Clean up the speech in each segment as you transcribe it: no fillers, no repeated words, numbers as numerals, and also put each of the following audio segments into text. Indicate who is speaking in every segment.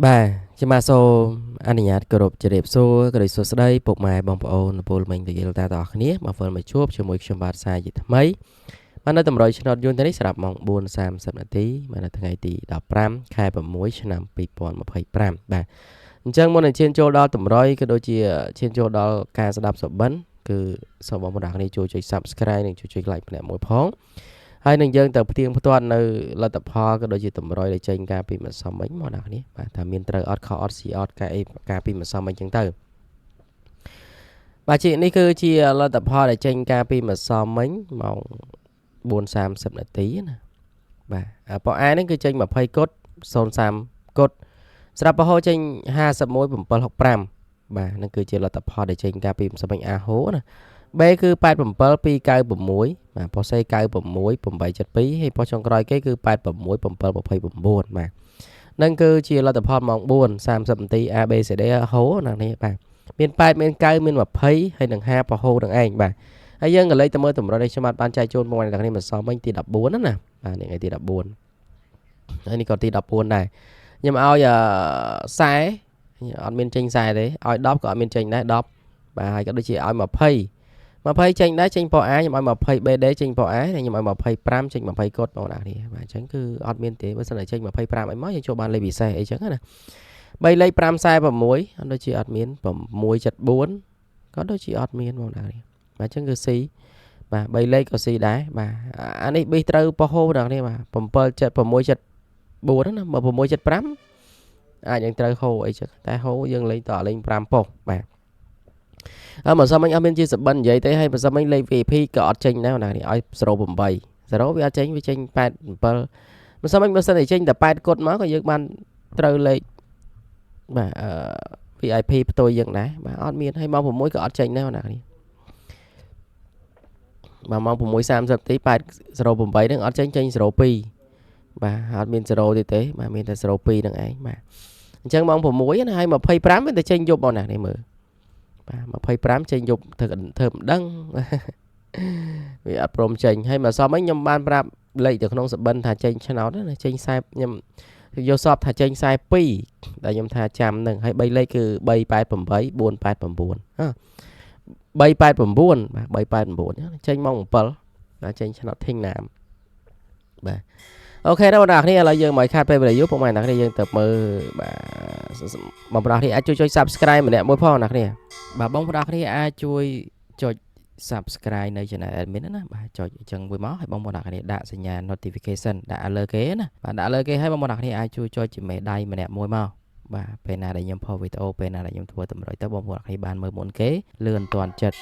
Speaker 1: បាទខ្ញុំបាទសូមអនុញ្ញាតគោរពជម្រាបសួរក៏ដូចសួស្តីពុកម៉ែបងប្អូនពលមិញតាយល់តាទាំងអស់គ្នាមកវិលមកជួបជាមួយខ្ញុំបាទសាជាថ្មីបាននៅតម្រុយឆ្នោតយន្តនេះស្រាប់ម៉ោង4:30នាទីបាននៅថ្ងៃទី15ខែ6ឆ្នាំ2025បាទអញ្ចឹងមុននឹងឈានចូលដល់តម្រុយក៏ដូចជាឈានចូលដល់ការស្ដាប់សបិនគឺសូមបងប្អូនគ្នាជួយចុច Subscribe និងជួយចុច Like ម្នាក់មួយផងហើយនឹងយើងទៅផ្ទៀងផ្ទាត់នៅលទ្ធផលក៏ដូចជាតម្រុយដែលចេញការពីម្សិលមិញមកអ្នកនេះបាទថាមានត្រូវអត់ខុសអត់ស៊ីអត់ការពីម្សិលមិញចឹងទៅបាទជានេះគឺជាលទ្ធផលដែលចេញការពីម្សិលមិញម៉ោង4:30នាទីណាបាទប៉ុអែហ្នឹងគឺចេញ20កុដ030កុដស្រាប់ប្រហោចេញ51.765បាទហ្នឹងគឺជាលទ្ធផលដែលចេញការពីម្សិលមិញអាហូណាB គឺ87 296បាទប៉ុស C 96 872ហើយប៉ុសចុងក្រោយគេគឺ86 729បាទនឹងគឺជាលទ្ធផលម៉ោង4:30នាទី ABCD ហូណានេះបាទមាន8មាន9មាន20ហើយនឹង50ប្រហូរនឹងឯងបាទហើយយើងក៏លេខទៅមើលតម្រុយនេះខ្ញុំបានចែកជូនបងប្អូនទាំងនេះម្សិលមិញទី14ណាបាទនេះថ្ងៃទី14ហើយនេះក៏ទី14ដែរខ្ញុំឲ្យខ្សែអត់មានចេញខ្សែទេឲ្យ10ក៏អត់មានចេញដែរ10បាទហើយក៏ដូចជាឲ្យ20ចេញដែរចេញពណ៌ A ខ្ញុំឲ្យ20 BD ចេញពណ៌ A ហើយខ្ញុំឲ្យ25ចេញ20កុដបងប្អូននេះបាទអញ្ចឹងគឺអត់មានទេបើសិនតែចេញ25អីមកយើងចូលបានលេខពិសេសអីចឹងណា3លេខ546អត់ដូចជាអត់មាន674ក៏ដូចជាអត់មានបងប្អូននេះបាទអញ្ចឹងគឺ C បាទ3លេខក៏ C ដែរបាទអានេះប៊ីត្រូវប៉ហូបងប្អូននេះបាទ77674ណាបើ675អាចយើងត្រូវហូអីចឹងតែហូយើងលេងតលេង5ប៉ុសបាទមកសិនមិញអត់មានជាសបិននិយាយទេហើយបើសិនមិញលេខ VIP ក៏អត់ចេញដែរណានេះឲ្យ08 0វាអត់ចេញវាចេញ87បើសិនមិញបើសិនតែចេញតែ8កុដមកក៏យើងបានត្រូវលេខបាទVIP ផ្ទុយយើងដែរបាទអត់មានហើយម៉ោង6ក៏អត់ចេញដែរណានេះបាទម៉ោង6:30នាទី808ហ្នឹងអត់ចេញ02បាទអត់មាន0ទេបាទមានតែ02ហ្នឹងឯងបាទអញ្ចឹងម៉ោង6ណាហើយ25មានតែចេញយប់បងណានេះមើលបាទ25ចេញយប់ធ្វើមិនដឹងវាអត់ព្រមចេញហើយមកសមខ្ញុំបានប្រាប់លេខទៅក្នុងសបិនថាចេញឆ្នោតណាចេញខ្សែខ្ញុំយកសពថាចេញខ្សែ2ដែលខ្ញុំថាចាំនឹងហើយ3លេខគឺ388 489389បាទ389ចេញមក7បាទចេញឆ្នោតធីងណាមបាទអូខេដល់បងប្អូនគ្នាឥឡូវយើងមកខាត់ពេលវេលាយូរពុកម៉ែអ្នកគ្នាយើងទៅមើលបាទបងប្អូនគ្នាអាចជួយ Subscribe ម្នាក់មួយផងអ្នកគ្នាបាទបងប្អូនគ្នាអាចជួយចុច Subscribe នៅ Channel Admin ណាបាទចុចអញ្ចឹងមួយមកឲ្យបងប្អូនគ្នាដាក់សញ្ញា Notification ដាក់លើគេណាបាទដាក់លើគេឲ្យបងប្អូនគ្នាអាចជួយចុចជាមេដៃម្នាក់មួយមកបាទពេលណាដែលខ្ញុំផុសវីដេអូពេលណាដែលខ្ញុំធ្វើតម្រុយទៅបងប្អូនគ្នាបានមើលមុនគេលឿនទាន់ចិត្ត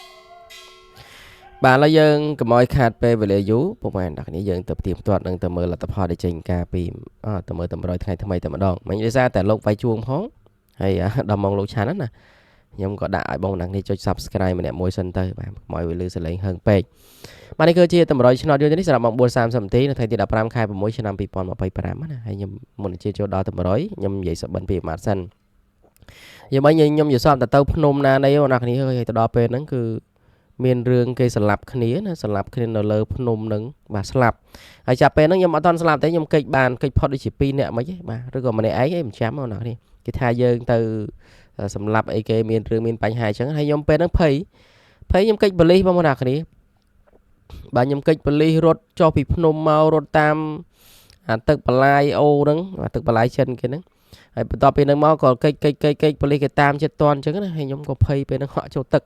Speaker 1: បាទឥឡូវយើងកុំឲ្យខាតពេលវេលាយូរពុកម៉ែអ្នកគ្នាយើងទៅផ្ទៀងផ្ទាត់នឹងទៅមើលលទ្ធផលដែលចេញការពីទៅមើលតម្រុយថ្ងៃថ្មីតែម្ដងមិញដោយសារតែលោកវាយជួងផងហើយដល់មកលោកឆានណាខ្ញុំក៏ដាក់ឲ្យបងប្អូនគ្នាចុច Subscribe ម្នាក់មួយសិនទៅបាទកុំឲ្យវាលឺសលេងហឹងពេកបាទនេះគឺជាតម្រុយឆ្នោតយន្តនេះសម្រាប់ម៉ោង4:30នាទីនៅថ្ងៃទី15ខែ6ឆ្នាំ2025ណាហើយខ្ញុំមុនជាចូលដល់តម្រុយខ្ញុំនិយាយសបិនពីអាម៉ាត់សិនយើងមិញខ្ញុំនិយាយសបទៅភ្នំណានៃបងប្អូនគ្នាហើយទៅដល់ពេលហ្នឹងគឺមានរឿងគេស្លាប់គ្នាណាស្លាប់គ្នានៅលើភ្នំហ្នឹងបាទស្លាប់ហើយចាប់ពេលហ្នឹងខ្ញុំអត់ទាន់ស្លាប់ទេខ្ញុំកិច្ចបានកិច្ចផុតដូចជា2នាក់មិនហីបាទឬក៏ម្នាក់ឯងមិនចាំបងប្អូនគ្នាគេថាយើងទៅសម្រាប់អីគេមានរឿងមានបញ្ហាអញ្ចឹងហើយខ្ញុំពេលហ្នឹងភ័យខ្ញុំកិច្ចបលិសបងប្អូនគ្នាបាទខ្ញុំកិច្ចបលិសរត់ចុះពីភ្នំមករត់តាមអាទឹកបលាយអូហ្នឹងទឹកបលាយចិនគេហ្នឹងហើយបន្ទាប់ពីហ្នឹងមកក៏កិច្ចបលិសគេតាមចិត្តតន់អញ្ចឹងណាហើយខ្ញុំក៏ភ័យពេលហ្នឹងហក់ចូលទឹក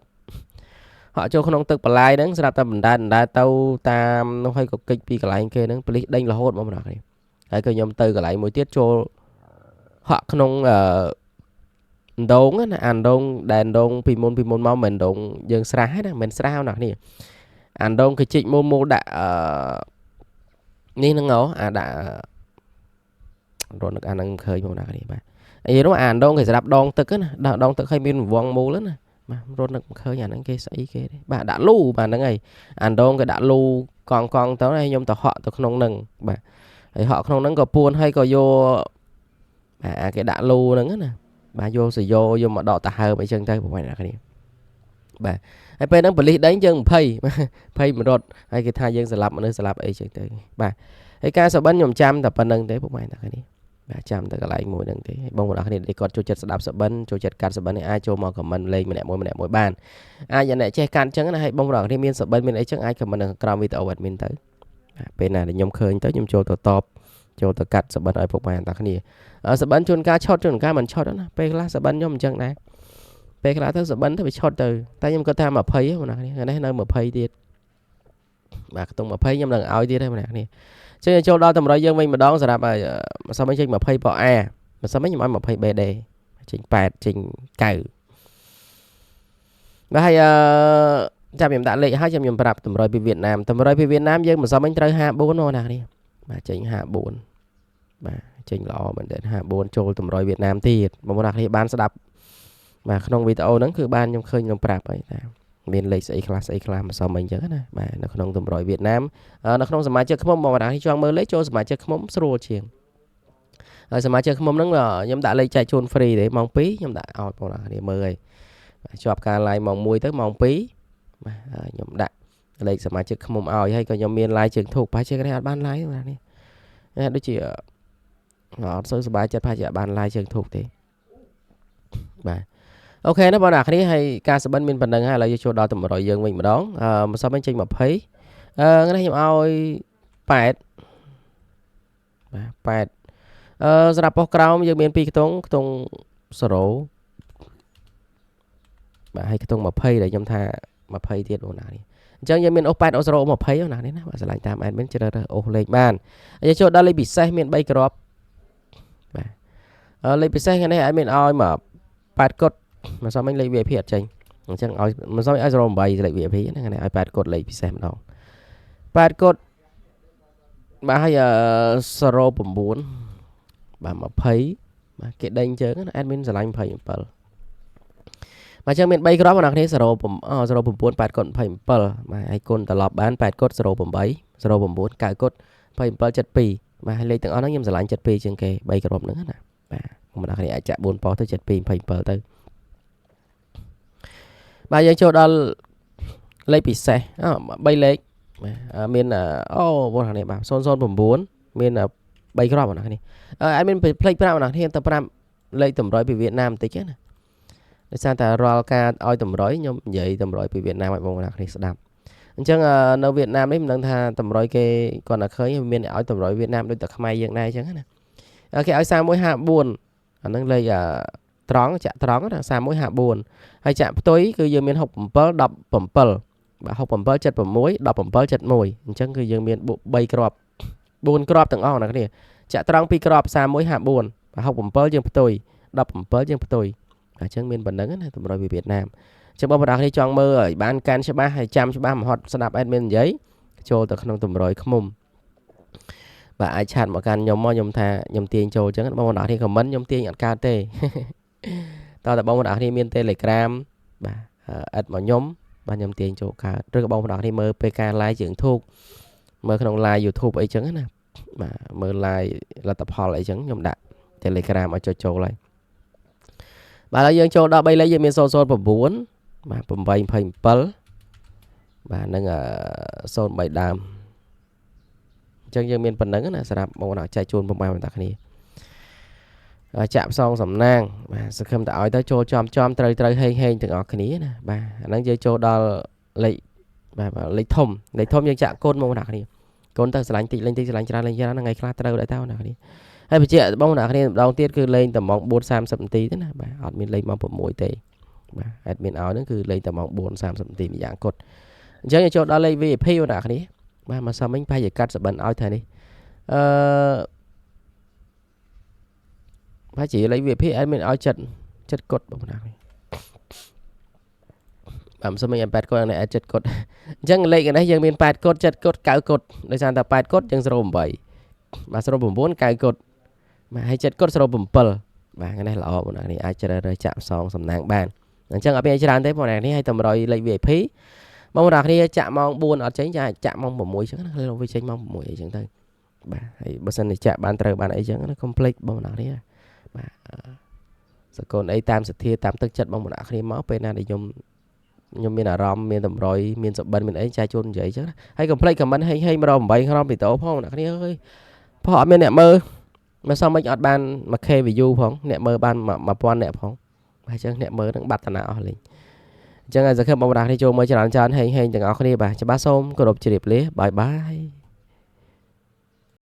Speaker 1: ហក់ចូលក្នុងទឹកបលាយហ្នឹងស្រាប់តែបណ្ដែតទៅតាមនោះហើយក៏កិច្ចពីកន្លែងគេហ្នឹងបលិសដេញរហូតបងប្អូនគ្នាហើយក៏ខ្ញុំទៅកន្លែងមួយទៀតចូលហក់ក្នុងដងណាអានដងដែលដងពីមុនមកមិនដងយើងស្រះណាមិនស្រះណាគ្នាអានដងគេជីកមូលដាក់នេះហ្នឹងអាដាក់រត់នឹកអាហ្នឹងឃើញបងណាគ្នាបាទអីនោះអានដងគេស្រាប់ដងទឹកណាដងទឹកឲ្យមានវងមូលណាបាទរត់នឹកឃើញអាហ្នឹងគេស្អីគេទេបាទដាក់លូបាទហ្នឹងហើយអានដងគេដាក់លូកង់ទៅហើយខ្ញុំទៅហក់ទៅក្នុងហ្នឹងបាទហើយហក់ក្នុងហ្នឹងក៏ពួនហើយក៏យកបាទគេដាក់លូហ្នឹងណាបាទយកសយោយកមកដកតាហើបអីចឹងទៅបងប្អូនអ្នកគ្នាបាទហើយពេលហ្នឹងប៉ូលីសដេញយើង20មករត់ហើយគេថាយើងស្លាប់មនុស្សស្លាប់អីចឹងទៅបាទហើយការសបិនខ្ញុំចាំតែប៉ុណ្្នឹងទេបងប្អូនអ្នកគ្នា បាទចាំទៅកន្លែងមួយហ្នឹងទេបងប្អូនគ្នាគាត់ចូលចិត្តស្ដាប់សបិនចូលចិត្តកាត់សបិននេះអាចចូលមកខមមិនលេងម្នាក់មួយបានអាចអ្នកចេះកាត់អញ្ចឹងណាហើយបងប្អូនគ្នាមានសបិនមានអីចឹងអាចខមមិននៅក្រោមវីដេអូ admin ទៅពេលណាខ្ញុំឃើញទៅខ្ញុំចូលទៅតបចូលទៅកាត់សបិនឲ្យពុកម៉ែអ្នកគ្នាសបិនជួនកាលឆុតជួនកាលមិនឆុតណាពេលខ្លះសបិនខ្ញុំអញ្ចឹងដែរពេលខ្លះទៅសបិនទៅវាឆុតទៅតែខ្ញុំគាត់ថា20ហ្នឹងបងប្អូនគ្នានេះនៅ20ទៀតបាទខ្ទង់20ខ្ញុំនឹងឲ្យទៀតហ្នឹងបងប្អូនគ្នាចេញចូលដល់តម្រុយយើងវិញម្ដងសម្រាប់មិនសមចេញ20ប៉ុ A មិនសមខ្ញុំឲ្យ20 BD ចេញ8ចេញ9បាទហើយចាំខ្ញុំដាក់លេខឲ្យខ្ញុំប្រាប់តម្រុយពីវៀតណាមតម្រុយពីវៀតណាមយើងមិនសមត្រូវ54បងប្អូនគ្នាបាទចេញ54បាទចេញល្អមែនទែន54ចូលតម្រុយវៀតណាមទៀតបងប្អូនគ្នាបានស្ដាប់បាទក្នុងវីដេអូហ្នឹងគឺបានខ្ញុំឃើញខ្ញុំប្រាប់ហើយតាមានលេខស្អីខ្លះមិនសមអីចឹងណាបាទនៅក្នុងតម្រុយវៀតណាមនៅក្នុងសមាជិកឃុំបងប្អូនចង់មើលលេខចូលសមាជិកឃុំស្រួលជាងហើយសមាជិកឃុំហ្នឹងខ្ញុំដាក់លេខចែកជូន free ទេម៉ោង2ខ្ញុំដាក់ឲ្យបងប្អូនគ្នាមើលហើយជាប់ការ live ម៉ោង1ទៅម៉ោង2បាទខ្ញុំដាក់លេខសមាជិកឃុំឲ្យហើយក៏ខ្ញុំមាន live ជើងធូបប្រហែលជាគេអត់បាន live បងប្អូននេះដូចជាអត់សូវសប្បាយចិត្តប្រហែលជាអត់បាន live ជើងធូបទេបាទអូខេណាបងប្អូនគ្នាហើយការសបិនមានប៉ុណ្្នឹងហើយឥឡូវយើងចូលដល់តម្រុយយើងវិញម្ដងមិនសមចេញ20នេះខ្ញុំឲ្យ8បាទ8សម្រាប់ប៉ុសក្រោមយើងមាន2ខ្ទង់0បាទហើយខ្ទង់20ដែលខ្ញុំថា20ទៀតបងប្អូននេះអញ្ចឹងយើងមានអូស8អូស0 20បងប្អូននេះណាបាទឆ្លាញ់តាម admin ជ្រើសរើសអូសលេខបានយើងចូលដល់លេខពិសេសមាន3គ្រាប់បាទលេខពិសេសនេះ admin ឲ្យមក8កុដមិនសមលេខ VIP អត់ចេញអញ្ចឹងឲ្យមិនសមឲ្យ08លេខ VIP ហ្នឹងឲ្យ8កុដលេខពិសេសម្ដង8កុដបាទហើយ09បាទ20បាទគេដេញជើងណា admin ឆ្លាញ់27បាទចឹងមាន3គ្រាប់បងប្អូនគ្នា09 8កុដ27បាទហើយគុណត្រឡប់បាន8កុដ08 09 9កុដ27 72បាទហើយលេខទាំងអស់ហ្នឹងខ្ញុំឆ្លាញ់72ជាងគេ3គ្រាប់ហ្នឹងណាបាទបងប្អូនគ្នាអាចចាក់4ប៉ុសទៅ72 27ទៅបាទយើងចូលដល់លេខពិសេស3លេខមានបងប្អូនគ្នាបាទ009មាន3គ្រាប់បងប្អូនគ្នាអាចមានផ្លេច5បងប្អូនគ្នាទៅ5លេខតម្រុយពីវៀតណាមបន្តិចណាដោយសារតែរាល់ការឲ្យតម្រុយខ្ញុំនិយាយតម្រុយពីវៀតណាមឲ្យបងប្អូនគ្នាស្ដាប់អញ្ចឹងនៅវៀតណាមនេះមិនដឹងថាតម្រុយគេគាត់តែឃើញមានឲ្យតម្រុយវៀតណាមដូចតែខ្មែរយើងដែរអញ្ចឹងណាគេឲ្យ3154អាហ្នឹងលេខត្រង់ចាក់ត្រង់ណា3154ហើយចាក់ផ្ទុយគឺយើងមាន67 17បាទ67 76 17 71អញ្ចឹងគឺយើងមាន3គ្រាប់4គ្រាប់ទាំងអស់ណាគ្នាចាក់ត្រង់2គ្រាប់3154បាទ67យើងផ្ទុយ17យើងផ្ទុយអញ្ចឹងមានប៉ុណ្្នឹងណាតម្រុយពីវៀតណាមអញ្ចឹងបងប្អូនគ្នាចង់មើលឲ្យបានកាន់ច្បាស់ហើយចាំច្បាស់មកហត់ស្ដាប់ admin និយាយចូលទៅក្នុងតម្រុយឃុំបាទអាចឆាតមកកាន់ខ្ញុំមកខ្ញុំថាខ្ញុំទាញចូលអញ្ចឹងបងប្អូនគ្នា comment ខ្ញុំទាញអត់កើតទេតើបងប្អូនគ្នាមាន Telegram បាទអិតមកខ្ញុំបាទខ្ញុំទាញចូលកើតឬក៏បងប្អូនគ្នាមើលពេលការ live ជើងធូបមើលក្នុង live YouTube អីចឹងណាបាទមើល live លទ្ធផលអីចឹងខ្ញុំដាក់ Telegram ឲ្យចូលហើយបាទហើយយើងចូលដល់3លេខយើងមាន009បាទ827បាទនឹង03ដើមអញ្ចឹងយើងមានប៉ុណ្្នឹងណាសម្រាប់បងប្អូនចែកជូនបងប្អូនទាំងគ្នាចាក់ផ្សងសំណាងបាទសង្ឃឹមតែឲ្យទៅចូលចំត្រូវហេងទាំងអស់គ្នាណាបាទអាហ្នឹងយើងចូលដល់លេខបាទលេខធំយើងចាក់កូនបងប្អូនគ្នាកូនទៅឆ្លាញ់តិចលេងតិចឆ្លាញ់ច្រើនលេងច្រើនថ្ងៃខ្លះត្រូវដែរតើបងប្អូនគ្នាហើយបញ្ជាក់បងប្អូនគ្នាម្ដងទៀតគឺលេងតែម៉ោង 4:30 នាទីទេណាបាទអត់មានលេងម៉ោង 6 ទេបាទអត់មានឲ្យហ្នឹងគឺលេងតែម៉ោង 4:30 នាទីម្យ៉ាងគត់អញ្ចឹងយើងចូលដល់លេខ VIP បងប្អូនគ្នាបាទមកសមមិញប្រហែលជាកាត់សបិនឲ្យថានេះប្រហែលជាលេខ VIP អត់មានឲ្យចិត្តកត់បងប្អូនគ្នាបាទមិនសមមិញ8កត់នេះឲ្យ7កត់អញ្ចឹងលេខនេះយើងមាន8កត់7កត់9កត់ដោយសារតែ8កត់យើង08បាទ09 9កត់បាទហើយ7កត់07បាទថ្ងៃនេះល្អបងប្អូននេះអាចជ្រើសរើសចាក់ផ្សងសំណាងបានអញ្ចឹងអត់មានច្រើនទេបងប្អូននេះឲ្យតម្រុយលេខ VIP បងប្អូនគ្នាចាក់ម៉ោង 4 អត់ចេញចាក់ម៉ោង 6 អញ្ចឹងណាលើវាចេញម៉ោង 6 អីចឹងទៅបាទហើយបើសិនជាចាក់បានត្រូវបានអីចឹងណាកុំភ្លេចបងប្អូនគ្នាបាទសកូនអីតាមសទ្ធាតាមទឹកចិត្តបងប្អូនគ្នាមកពេលណាដែលខ្ញុំមានអារម្មណ៍មានតម្រុយមានសបិនមានអីចែកជូននិយាយចឹងហើយកុំភ្លេច comment ហេង108ក្នុងវីដេអូផងបងប្អូនគ្នាអើយព្រោះអត់មានអ្នកមើល mà sao mấy ọt ban mà khe view phong nè mơ ban mà pon nè phong hay chứ nè mơ đang bắt thằng nào liền chẳng là giờ khi mà đặt đi chơi mới chán chán hay hay chẳng ngó đi bà cho bác xôm cô đọc chỉ đẹp lý bye bye